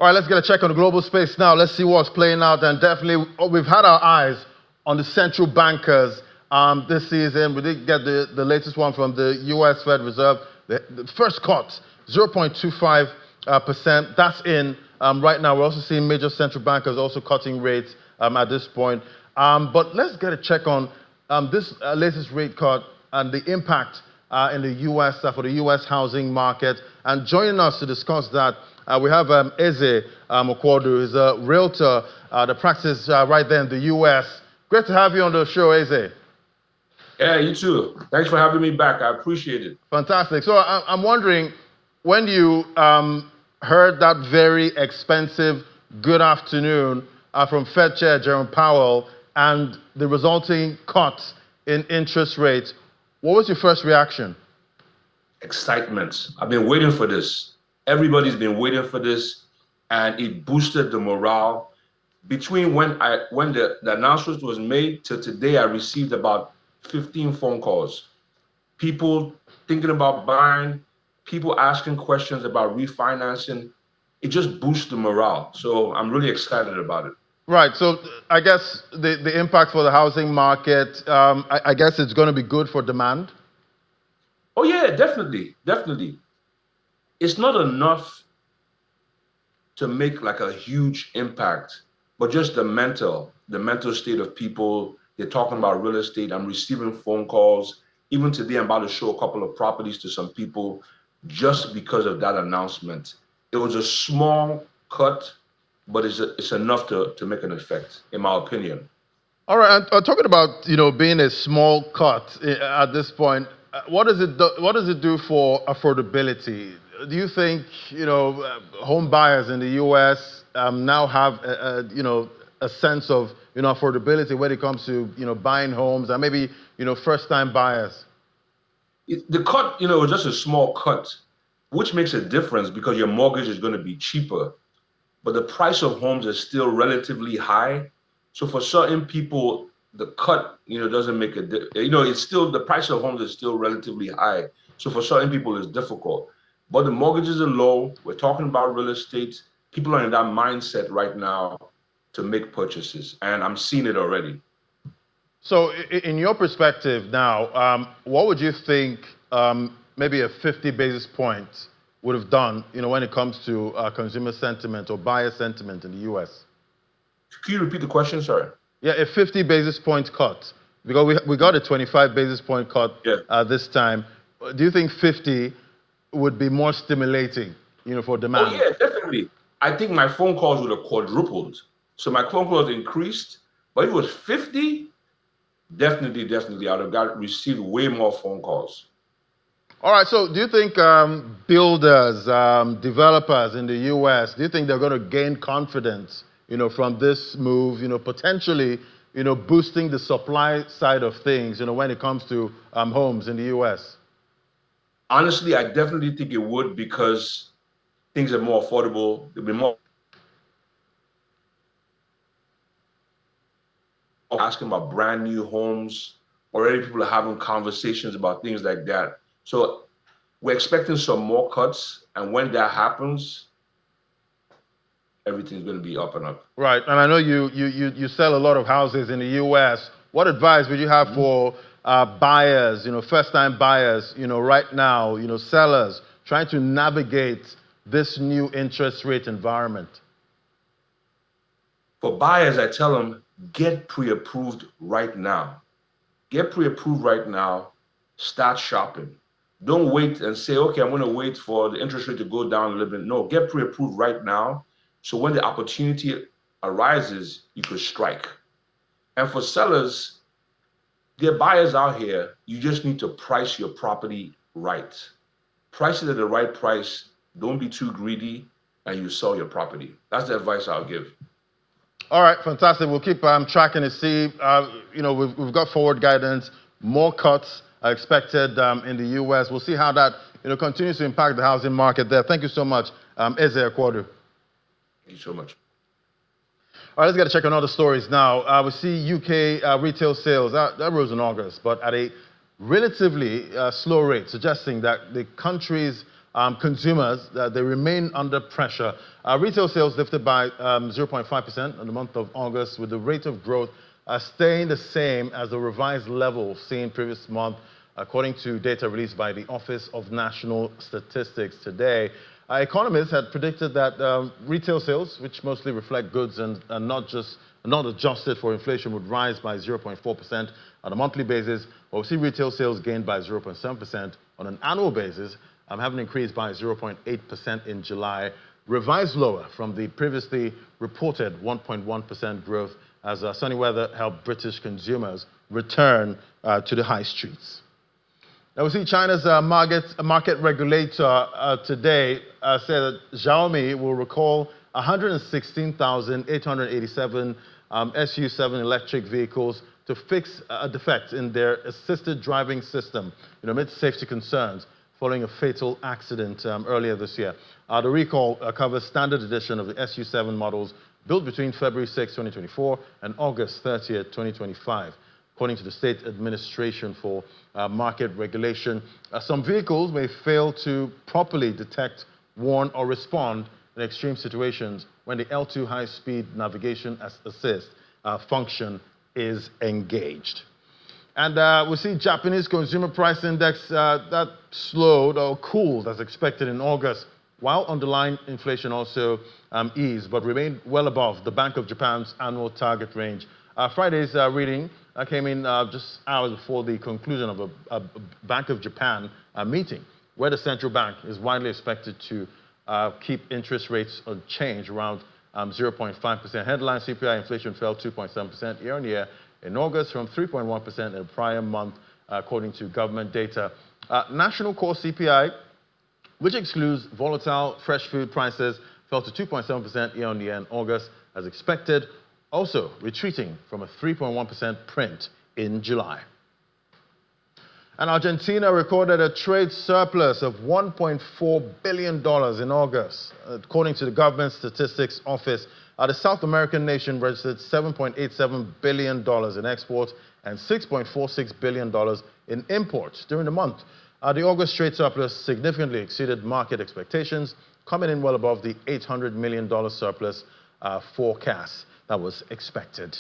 All right, let's get a check on the global space now. Let's see what's playing out. And definitely, we've had our eyes on the central bankers this season. We did get the latest one from the U.S. Fed Reserve. The first cut, 0.25%. That's in right now. We're also seeing major central bankers also cutting rates at this point. But let's get a check on this latest rate cut and the impact in the U.S. For the U.S. housing market. And joining us to discuss that, we have Eze Okwodu, who's a realtor that practices right there in the U.S. Great to have you on the show, Eze. Yeah, you too. Thanks for having me back. I appreciate it. Fantastic. So I'm wondering, when you heard that very expensive good afternoon from Fed Chair Jerome Powell and the resulting cut in interest rates, what was your first reaction? Excitement. I've been waiting for this. Everybody's been waiting for this, and it boosted the morale. Between when the announcement was made to today, I received about 15 phone calls. People thinking about buying, people asking questions about refinancing. It just boosts the morale. So I'm really excited about it. Right. So I guess the impact for the housing market, I guess it's going to be good for demand. Oh yeah, definitely, definitely. It's not enough to make like a huge impact, but just the mental state of people. They're talking about real estate. I'm receiving phone calls. Even today, I'm about to show a couple of properties to some people just because of that announcement. It was a small cut, but it's enough to make an effect, in my opinion. All right. And talking about being a small cut at this point, what does it do for affordability? Do you think home buyers in the U.S. now have a sense of affordability when it comes to buying homes and maybe first-time buyers? The cut, was just a small cut, which makes a difference because your mortgage is going to be cheaper, but the price of homes is still relatively high. So for certain people, the cut, doesn't make a difference. It's still, the price of homes is still relatively high. So for certain people, it's difficult. But the mortgages are low. We're talking about real estate. People are in that mindset right now to make purchases, and I'm seeing it already. So in your perspective now, what would you think maybe a 50 basis points would have done, when it comes to consumer sentiment or buyer sentiment in the U.S.? Can you repeat the question, sorry? Yeah, a 50 basis point cut, because we got a 25 basis point cut this time. Do you think 50 would be more stimulating, for demand? Oh yeah, definitely. I think my phone calls would have quadrupled. So my phone calls increased, but if it was 50, definitely, I would have received way more phone calls. All right, so do you think builders, developers in the U.S., do you think they're going to gain confidence, from this move, potentially, boosting the supply side of things, when it comes to homes in the U.S.? Honestly, I definitely think it would, because things are more affordable. There'll be more asking about brand new homes. Already people are having conversations about things like that. So we're expecting some more cuts, and when that happens, everything's going to be up and up. Right, and I know you sell a lot of houses in the U.S. What advice would you have for buyers, first-time buyers, right now, sellers trying to navigate this new interest rate environment? For buyers, I tell them, get pre-approved right now. Get pre-approved right now. Start shopping. Don't wait and say, okay, I'm going to wait for the interest rate to go down a little bit. No, get pre-approved right now. So when the opportunity arises, you could strike. And for sellers, there are buyers out here. You just need to price your property right. Price it at the right price. Don't be too greedy, and you sell your property. That's the advice I'll give. All right, fantastic. We'll keep tracking to see. We've got forward guidance. More cuts are expected in the U.S. We'll see how that continues to impact the housing market there. Thank you so much, Eze Okwodu. Thank you so much. All right, let's get a check on other stories now. We see UK retail sales that rose in August, but at a relatively slow rate, suggesting that the country's consumers, they remain under pressure. Retail sales lifted by 0.5% in the month of August, with the rate of growth staying the same as the revised level seen previous month, according to data released by the Office of National Statistics today. Economists had predicted that retail sales, which mostly reflect goods and not adjusted for inflation, would rise by 0.4% on a monthly basis. But we see retail sales gained by 0.7% on an annual basis, having increased by 0.8% in July, revised lower from the previously reported 1.1% growth as sunny weather helped British consumers return to the high streets. Now we see China's market regulator today said that Xiaomi will recall 116,887 SU7 electric vehicles to fix a defect in their assisted driving system, amid safety concerns following a fatal accident earlier this year. The recall covers standard edition of the SU7 models built between February 6, 2024 and August 30, 2025. According to the State Administration for Market Regulation, some vehicles may fail to properly detect, warn, or respond in extreme situations when the L2 high-speed navigation assist function is engaged. And we see Japanese consumer price index that slowed or cooled as expected in August, while underlying inflation also eased, but remained well above the Bank of Japan's annual target range. Friday's reading came in just hours before the conclusion of a Bank of Japan meeting, where the central bank is widely expected to keep interest rates unchanged around 0.5%. Headline CPI inflation fell 2.7% year on year in August from 3.1% in the prior month, according to government data. National core CPI, which excludes volatile fresh food prices, fell to 2.7% year on year in August, as expected, also retreating from a 3.1% print in July. And Argentina recorded a trade surplus of $1.4 billion in August. According to the government statistics office, the South American nation registered $7.87 billion in exports and $6.46 billion in imports during the month. The August trade surplus significantly exceeded market expectations, coming in well above the $800 million surplus forecast that was expected.